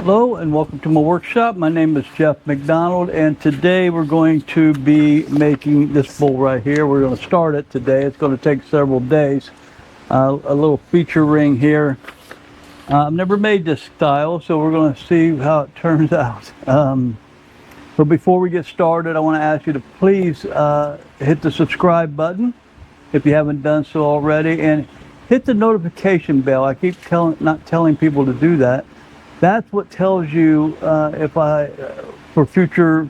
Hello and welcome to my workshop. My name is Jeff McDonald, and today we're going to be making this bowl right here. We're going to start it today. It's going to take several days. A little feature ring here. I've never made this style, so we're going to see how it turns out. But before we get started, I want to ask you to please hit the subscribe button if you haven't done so already, and hit the notification bell. I keep not telling people to do that. That's what tells you for future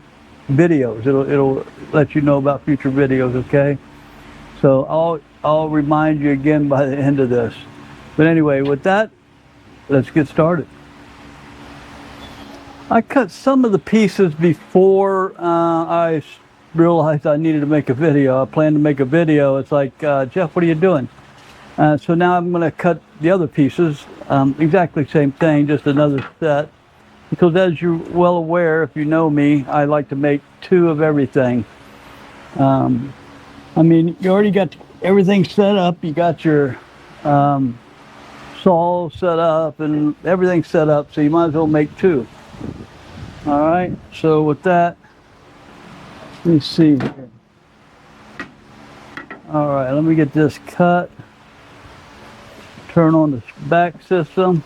videos. It'll let you know about future videos. Okay, so I'll remind you again by the end of this. But anyway, with that, let's get started. I cut some of the pieces before I realized I needed to make a video. I planned to make a video. It's like, Jeff, what are you doing? So now I'm going to cut the other pieces, exactly same thing, just another set. Because as you're well aware, if you know me, I like to make two of everything. I mean, you already got everything set up. You got your saw set up and everything set up, so you might as well make two. All right, so with that, let me see here. All right, let me get this cut. Turn on the back system.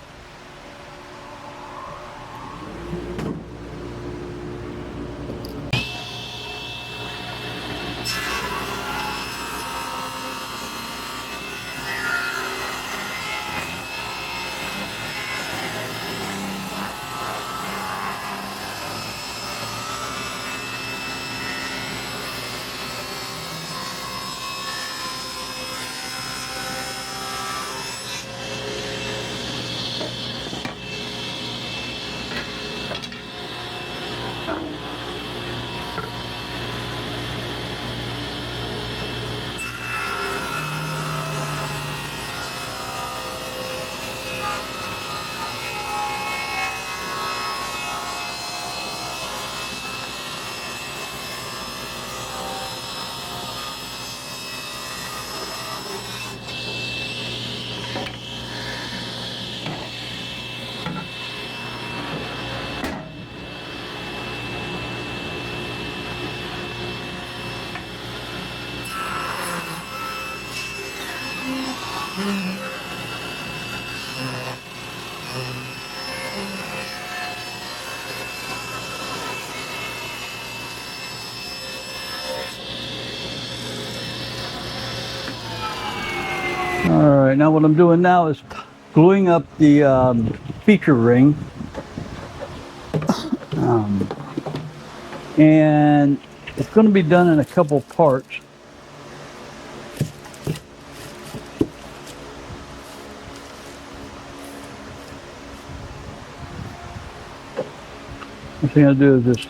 All right, now what I'm doing now is gluing up the feature ring. And it's going to be done in a couple parts. The thing I'll do is just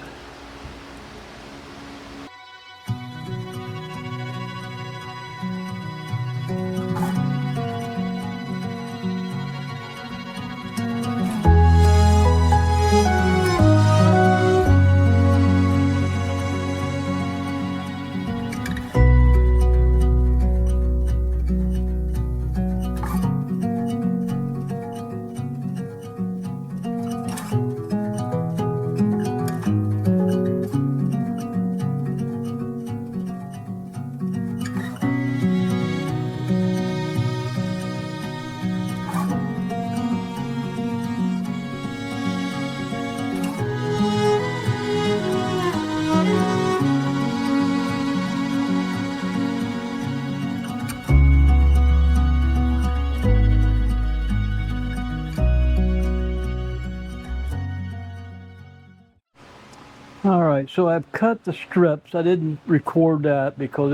all right, so I've cut the strips. I didn't record that because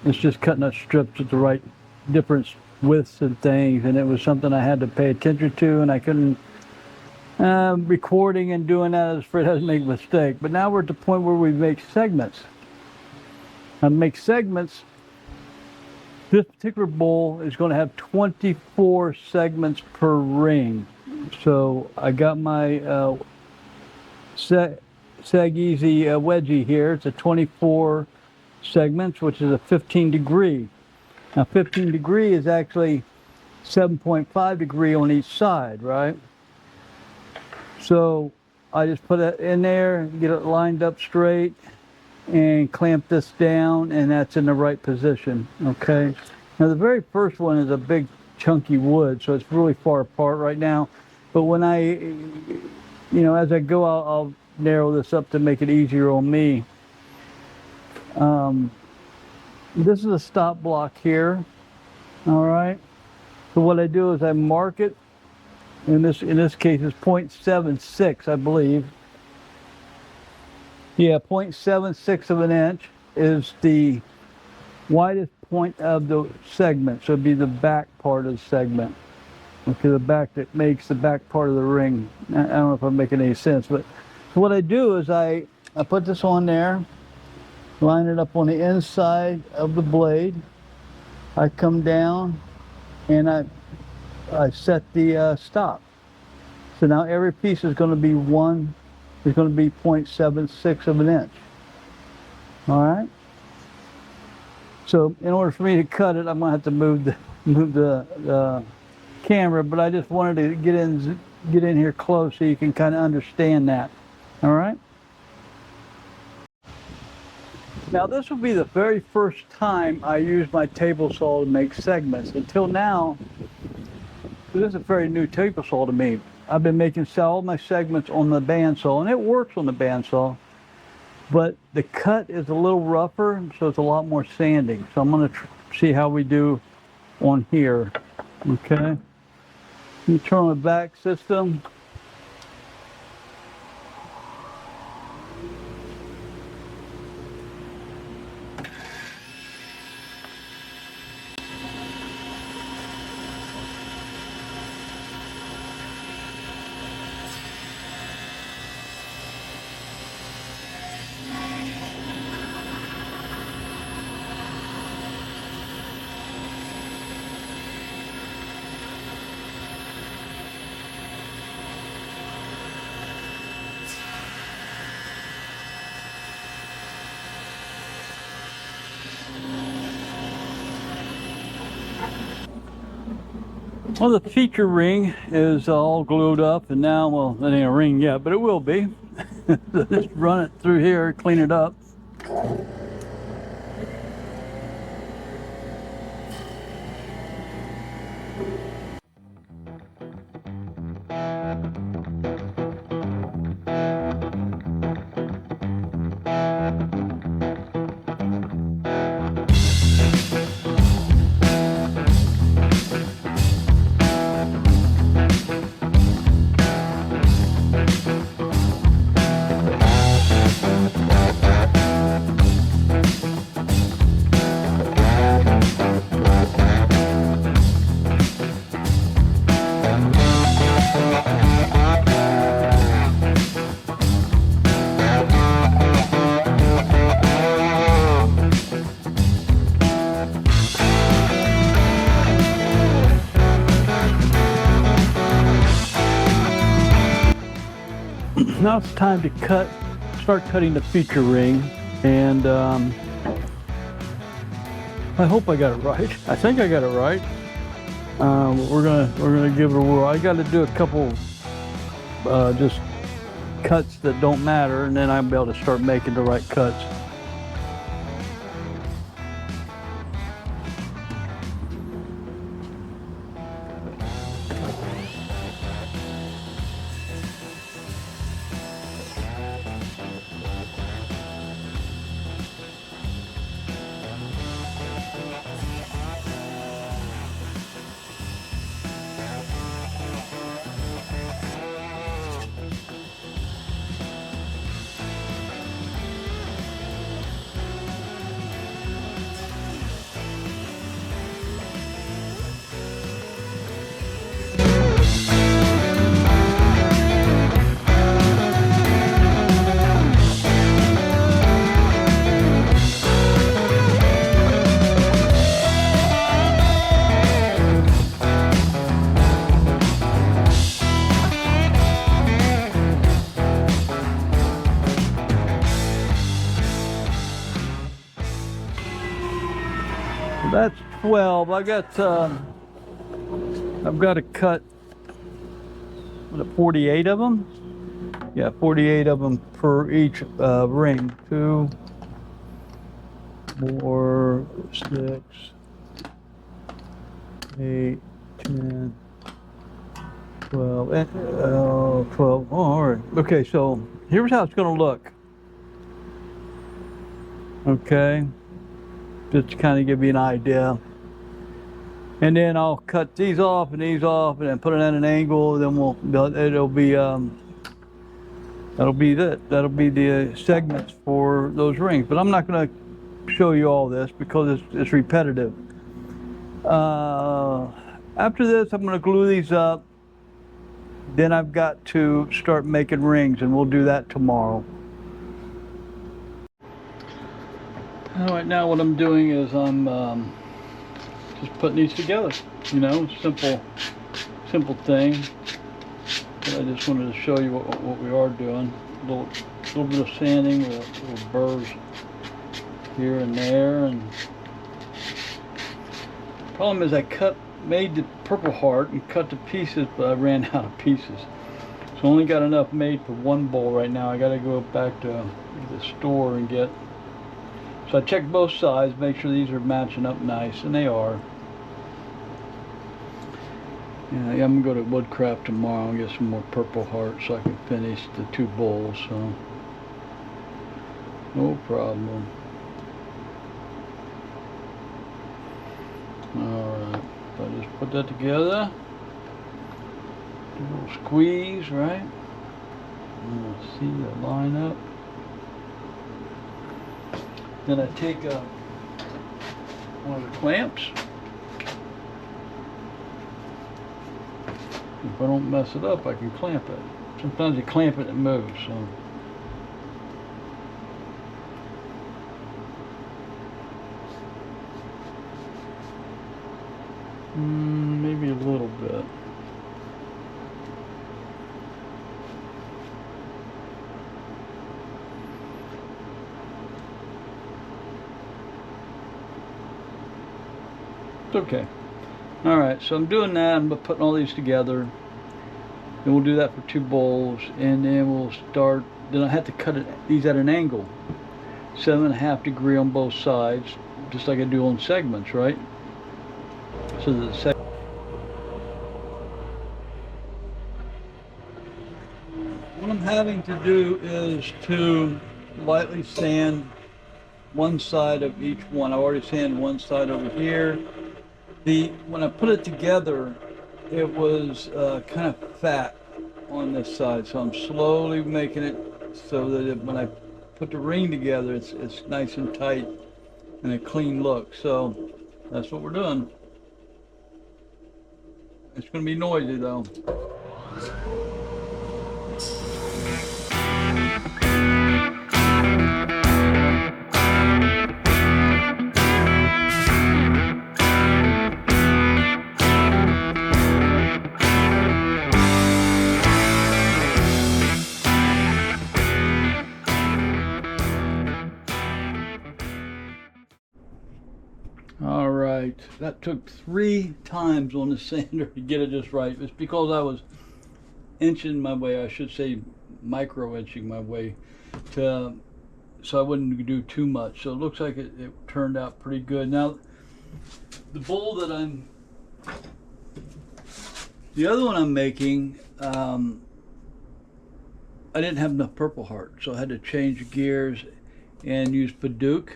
it's just cutting up strips at the right different widths and things, and it was something I had to pay attention to, and I couldn't recording and doing that, I was afraid I'd make a mistake. But now we're at the point where we make segments. And make segments, this particular bowl is going to have 24 segments per ring. So I got my Seg Easy wedgie here. It's a 24 segments, which is a 15 degree. Now 15 degree is actually 7.5 degree on each side, right? So I just put it in there, get it lined up straight, and clamp this down, and that's in the right position. Okay. Now the very first one is a big chunky wood, so it's really far apart right now. But when as I go, I'll narrow this up to make it easier on me. This is a stop block here. All right. So what I do is I mark it. In this case, it's 0.76, I believe. Yeah, 0.76 of an inch is the widest point of the segment. So it'd be the back part of the segment. Okay, the back that makes the back part of the ring. I don't know if I'm making any sense, but so what I do is I put this on there, line it up on the inside of the blade. I come down and I set the stop. So now every piece is going to be 0.76 of an inch. All right. So in order for me to cut it, I'm going to have to move the camera, but I just wanted to get in here close so you can kind of understand that. All right. Now this will be the very first time I use my table saw to make segments. Until now, this is a very new table saw to me. I've been making all my segments on the bandsaw, and it works on the bandsaw, but the cut is a little rougher, so it's a lot more sanding. So I'm going to see how we do on here. Okay. Let me turn on the back system. Well, the feature ring is all glued up, and now, well, that ain't a ring yet, but it will be. So just run it through here, clean it up. Now it's time to start cutting the feature ring, and I hope I got it right. I think I got it right. We're gonna give it a whirl. I got to do a couple just cuts that don't matter, and then I'll be able to start making the right cuts. That's 12. I've got to cut 48 of them. Yeah, 48 of them per each ring. 2, 4, 6, 8, 10, 12, 12. Oh, all right. Okay, so here's how it's going to look. Okay, just to kind of give you an idea. And then I'll cut these off and then put it at an angle. Then it'll be that'll be the segments for those rings. But I'm not going to show you all this because it's repetitive. After this, I'm going to glue these up. Then I've got to start making rings, and we'll do that tomorrow. All right, now what I'm doing is I'm just putting these together. You know, simple thing. But I just wanted to show you what we are doing. A little bit of sanding with little burrs here and there. And the problem is I made the Purpleheart and cut to pieces, but I ran out of pieces. So I only got enough made for one bowl right now. I got to go back to the store and get. So I checked both sides, make sure these are matching up nice, and they are. Yeah, I'm gonna go to Woodcraft tomorrow and get some more Purpleheart so I can finish the 2 bowls. So no problem. All right, so I just put that together. Do a little squeeze, right? And we'll see the line up. Then I take one of the clamps. If I don't mess it up, I can clamp it. Sometimes you clamp it and it moves. So. Maybe a little bit. It's okay. All right, so I'm doing that. I'm putting all these together. And we'll do that for 2 bowls, and then we'll start. Then I have to cut these at an angle, 7.5 degree on both sides, just like I do on segments, right? So the what I'm having to do is to lightly sand one side of each one. I already sanded one side over here. When I put it together, it was kind of fat on this side, so I'm slowly making it so that when I put the ring together, it's nice and tight and a clean look. So that's what we're doing. It's going to be noisy though. All right, that took 3 times on the sander to get it just right. It's because I was inching my way, I should say micro inching my way, so I wouldn't do too much. So it looks like it turned out pretty good. Now, the bowl that the other one I'm making, I didn't have enough Purpleheart, so I had to change gears and use Paduke.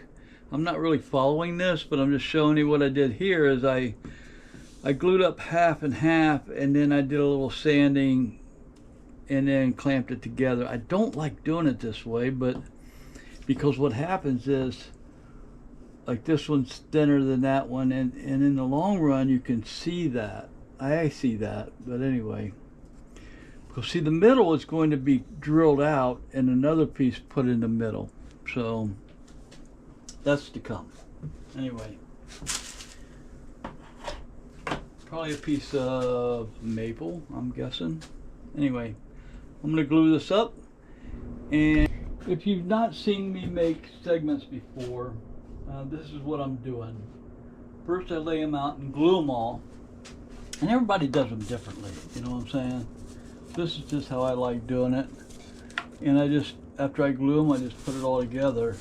I'm not really following this, but I'm just showing you what I did here. Is I glued up half and half, and then I did a little sanding and then clamped it together. I don't like doing it this way, but because what happens is, like, this one's thinner than that one, and in the long run you can see that. I see that, but anyway, because see, the middle is going to be drilled out and another piece put in the middle, so that's to come. Anyway, probably a piece of maple, I'm guessing. Anyway, I'm going to glue this up. And if you've not seen me make segments before, this is what I'm doing. First I lay them out and glue them all. And everybody does them differently, you know what I'm saying? This is just how I like doing it. And I just, after I glue them, I just put it all together.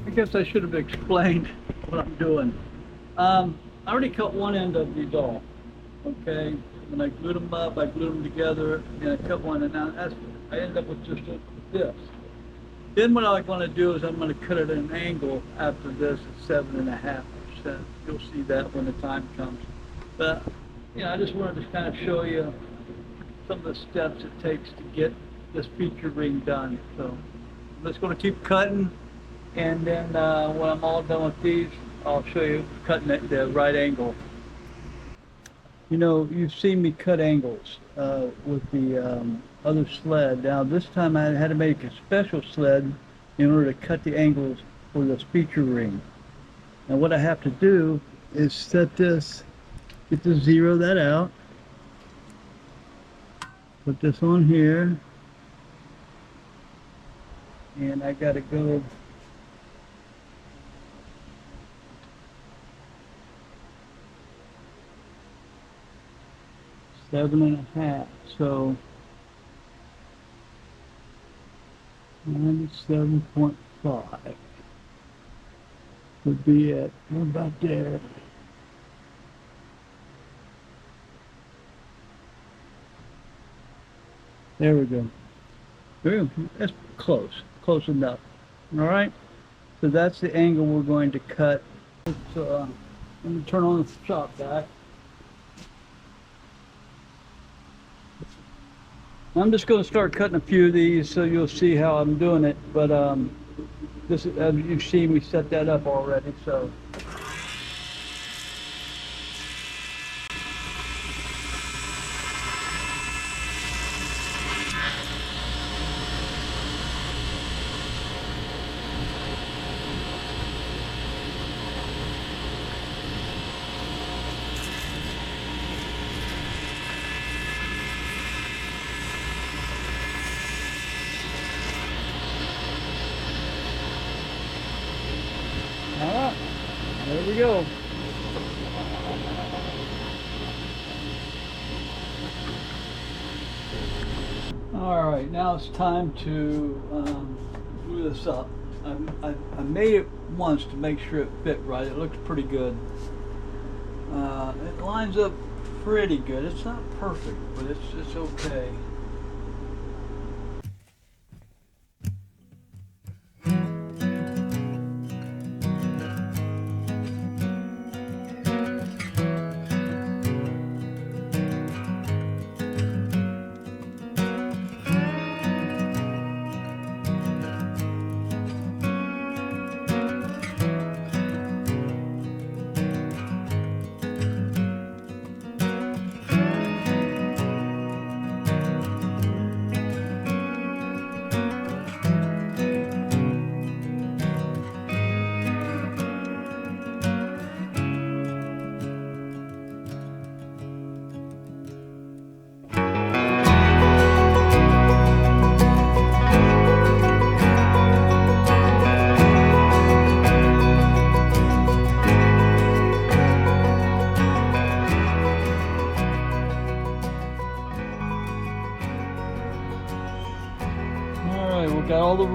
I guess I should have explained what I'm doing. I already cut one end of these off. Okay, when I glued them up, I glued them together, and I cut one, and now I ended up with just this. Then what I'm going to do is I'm going to cut it at an angle after this at 7.5%. You'll see that when the time comes. But I just wanted to kind of show you some of the steps it takes to get this feature ring done. So I'm just going to keep cutting. And then when I'm all done with these, I'll show you cutting at the right angle. You've seen me cut angles with the other sled. Now this time I had to make a special sled in order to cut the angles for this feature ring. And what I have to do is set this, get to zero that out, put this on here, and I got to go 7.5, so 97.5 would be at about there. There we go. That's close enough. All right, so that's the angle we're going to cut. So let me turn on the shop vac. I'm just going to start cutting a few of these so you'll see how I'm doing it, but this is, as you've seen, we set that up already, so. Alright, there we go. Alright, now it's time to glue this up. I made it once to make sure it fit right. It looks pretty good. It lines up pretty good. It's not perfect, but it's okay.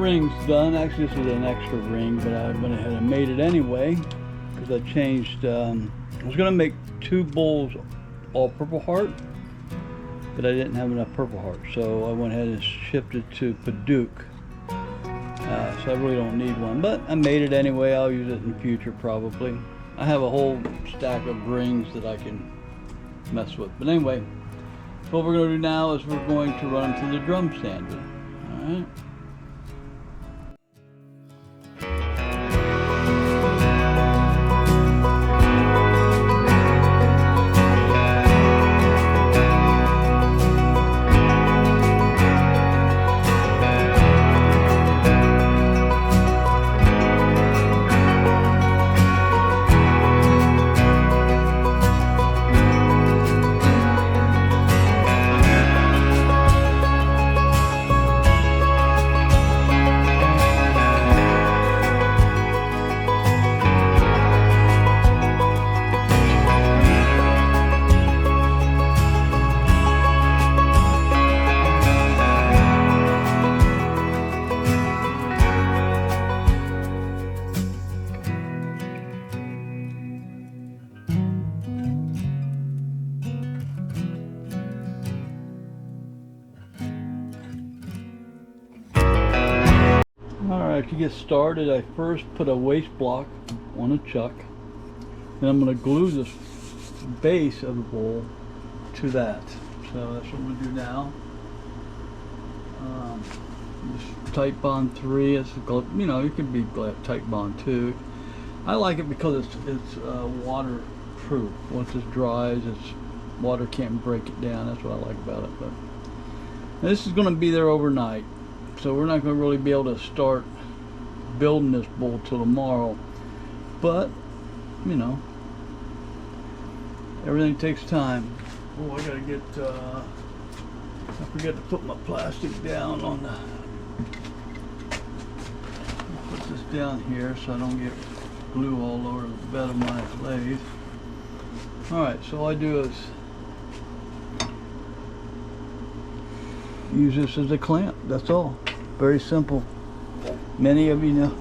rings done. Actually, this is an extra ring, but I went ahead and made it anyway because I changed. I was going to make 2 bowls all Purpleheart, but I didn't have enough Purpleheart, so I went ahead and shifted to Padauk. So I really don't need one, but I made it anyway. I'll use it in the future probably. I have a whole stack of rings that I can mess with. But anyway, what we're going to do now is we're going to run them through the drum sander. All right. Alright, to get started, I first put a waste block on a chuck. Then I'm going to glue the base of the bowl to that. So that's what I'm going to do now. Just tight bond 3. It's, you know, it can be tight bond 2. I like it because it's waterproof. Once it dries, water can't break it down. That's what I like about it. But this is going to be there overnight, so we're not going to really be able to start building this bowl till tomorrow. But you know, everything takes time. Oh, I gotta get. I forgot to put my plastic down on the. I'll put this down here so I don't get glue all over the bed of my lathe. All right, so all I do is use this as a clamp. That's all. Very simple. Many of you know.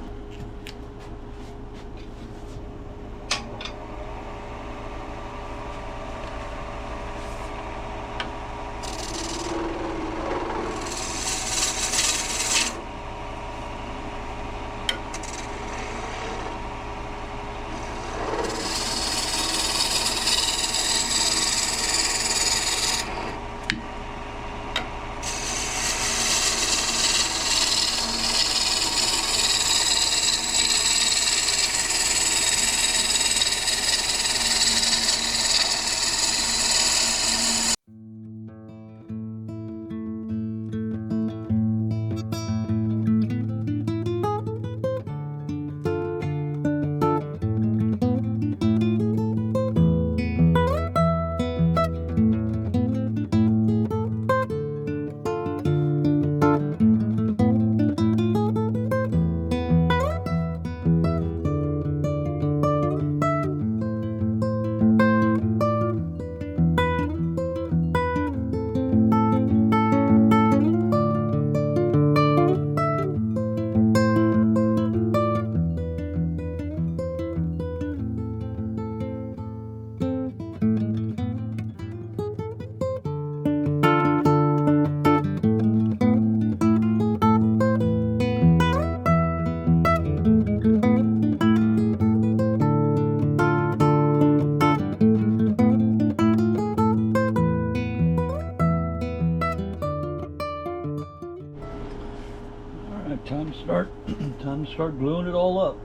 Time to start gluing it all up.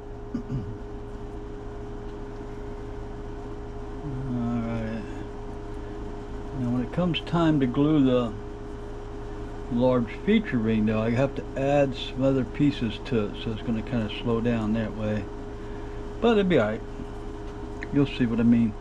Alright. Now when it comes time to glue the large feature ring, though, I have to add some other pieces to it, so it's going to kind of slow down that way. But it'll be alright. You'll see what I mean.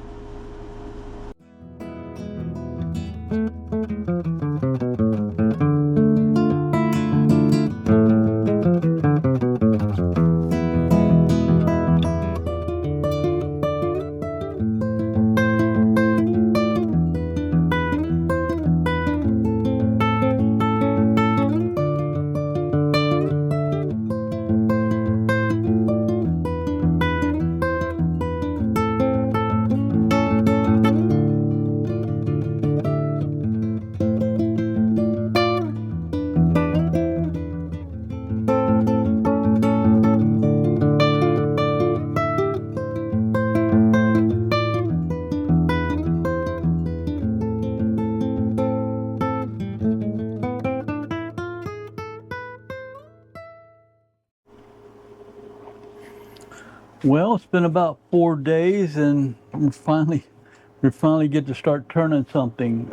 Well, it's been about 4 days, and we finally get to start turning something.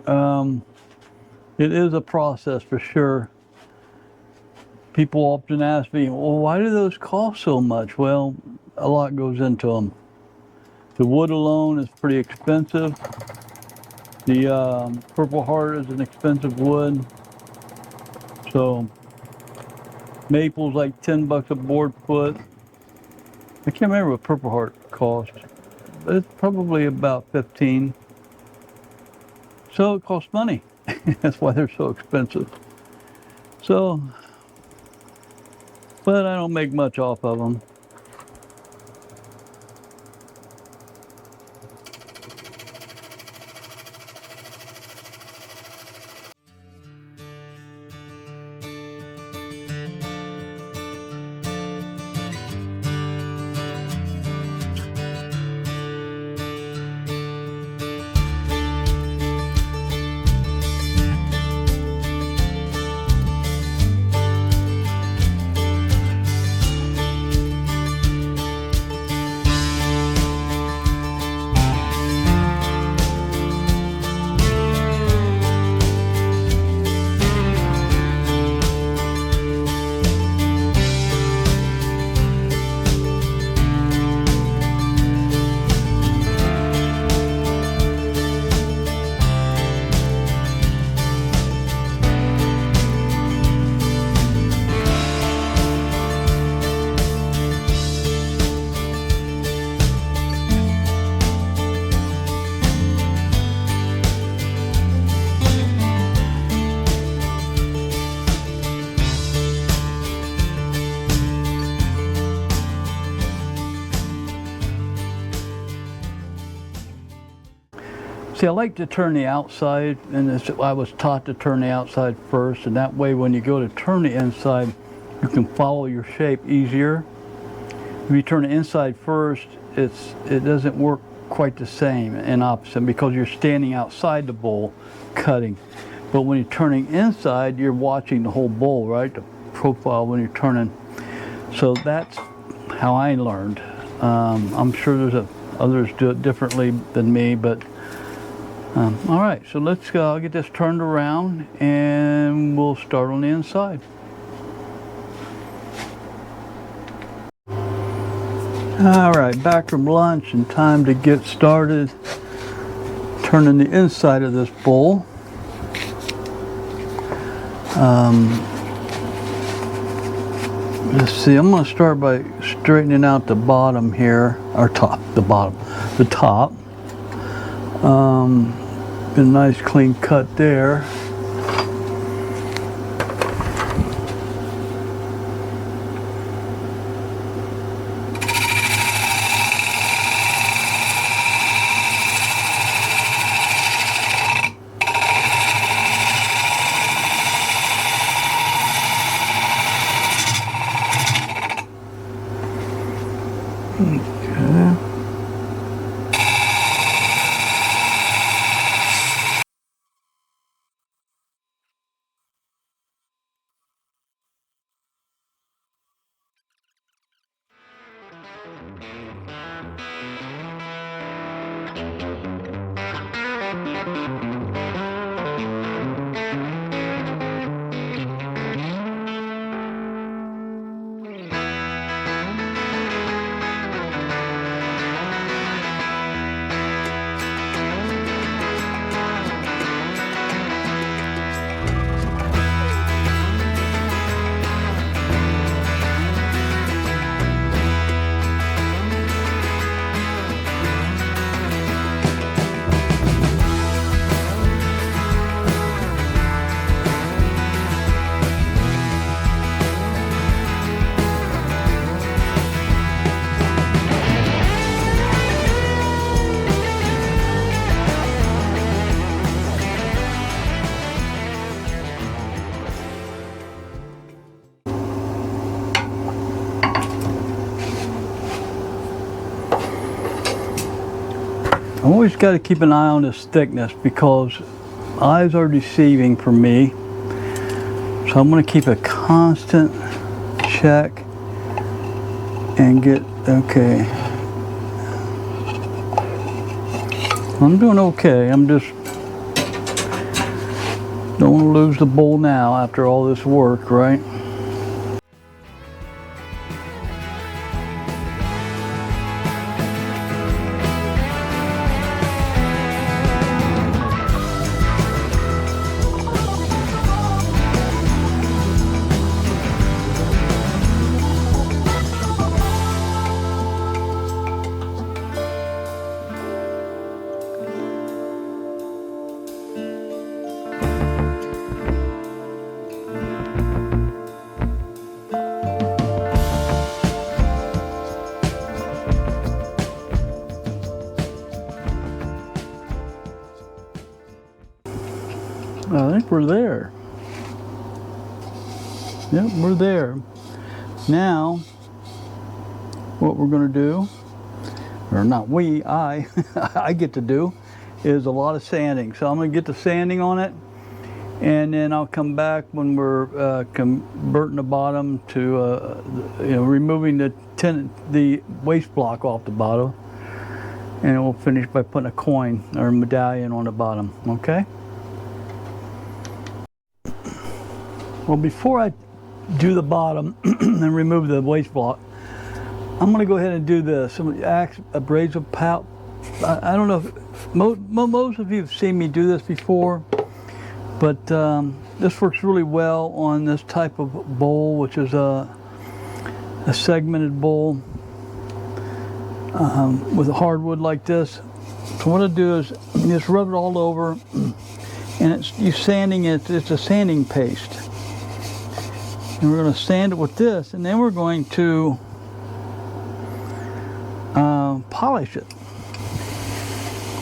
It is a process for sure. People often ask me, well, why do those cost so much? Well, a lot goes into them. The wood alone is pretty expensive. The Purpleheart is an expensive wood. So maple's like 10 bucks a board foot. I can't remember what Purpleheart cost. But it's probably about 15. So it costs money. That's why they're so expensive. So, but I don't make much off of them. See, I like to turn the outside, and I was taught to turn the outside first, and that way when you go to turn the inside, you can follow your shape easier. If you turn the inside first, it doesn't work quite the same and opposite because you're standing outside the bowl cutting. But when you're turning inside, you're watching the whole bowl, right? The profile when you're turning. So that's how I learned. I'm sure there's others do it differently than me, but all right, so let's get this turned around and we'll start on the inside. All right, back from lunch and time to get started turning the inside of this bowl. Let's see, I'm going to start by straightening out the bottom here, or the top. A nice clean cut there. Okay. I always got to keep an eye on this thickness because eyes are deceiving for me. So I'm going to keep a constant check and get, okay. I'm doing okay. I'm just, don't want to lose the bowl now after all this work, right? I think we're there. Yep, we're there. Now, what we're going to do, or not we, I, I get to do, is a lot of sanding. So I'm going to get the sanding on it, and then I'll come back when we're converting the bottom to, removing the waste block off the bottom, and we'll finish by putting a coin or a medallion on the bottom. Okay. Well, before I do the bottom and remove the waste block, I'm going to go ahead and do this. Abrasive palette. I don't know if most of you have seen me do this before, but this works really well on this type of bowl, which is a segmented bowl with a hardwood like this. So what I do is just rub it all over, and you're sanding it. It's a sanding paste. And we're going to sand it with this, and then we're going to polish it.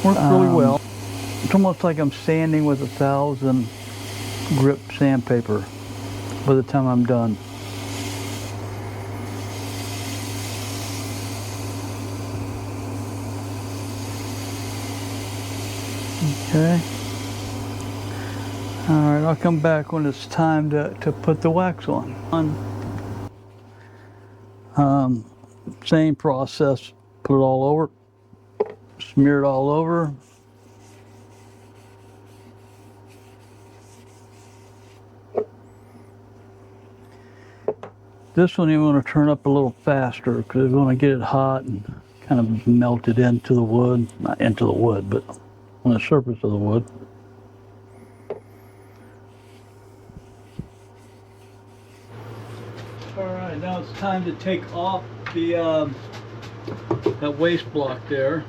Works really well. It's almost like I'm sanding with 1,000 grip sandpaper by the time I'm done. Okay. All right, I'll come back when it's time to put the wax on. Same process, put it all over, smear it all over. This one you want to turn up a little faster because you want to get it hot and kind of melt it into the wood, not into the wood, but on the surface of the wood. Alright, now it's time to take off the that waste block there.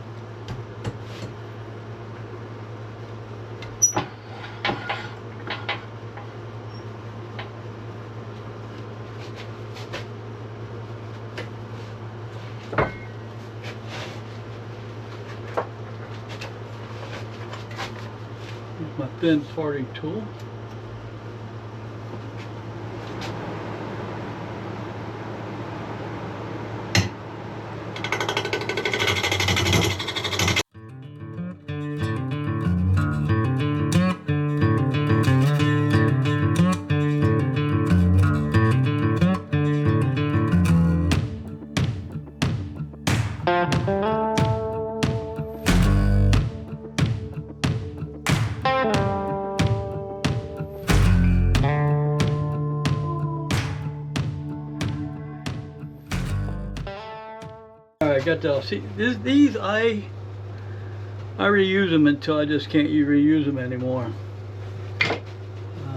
Here's my thin sorting tool. Alright, got to see these I reuse them until I just can't reuse them anymore.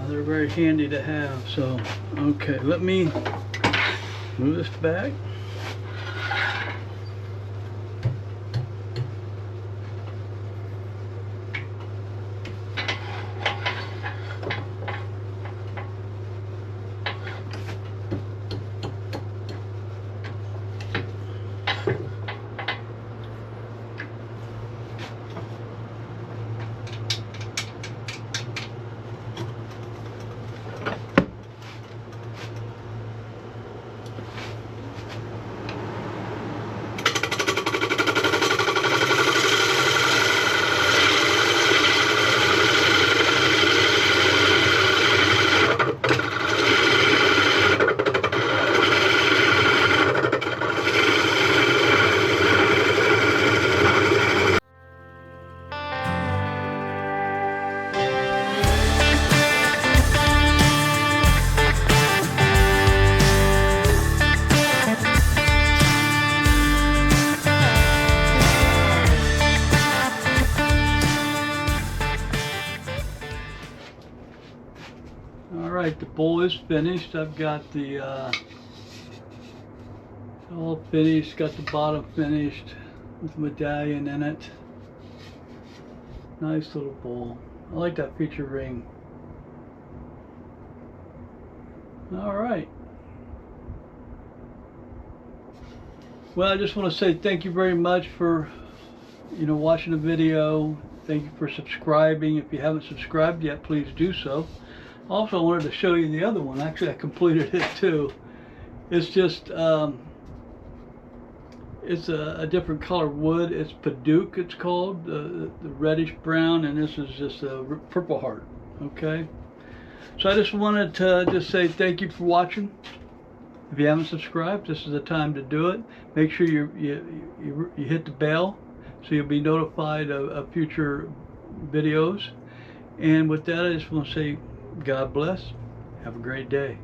They're very handy to have. So okay, let me move this back. Alright, the bowl is finished. I've got the all finished, got the bottom finished with the medallion in it. Nice little bowl. I like that feature ring. Alright. Well, I just want to say thank you very much for watching the video. Thank you for subscribing. If you haven't subscribed yet, please do so. Also, I wanted to show you the other one. Actually, I completed it too. It's just it's a different color wood. It's Paduke, it's called, the reddish brown, and this is just a Purpleheart. Okay, so I just wanted to just say thank you for watching. If you haven't subscribed, this is the time to do it. Make sure you hit the bell so you'll be notified of future videos. And with that, I just want to say God bless. Have a great day.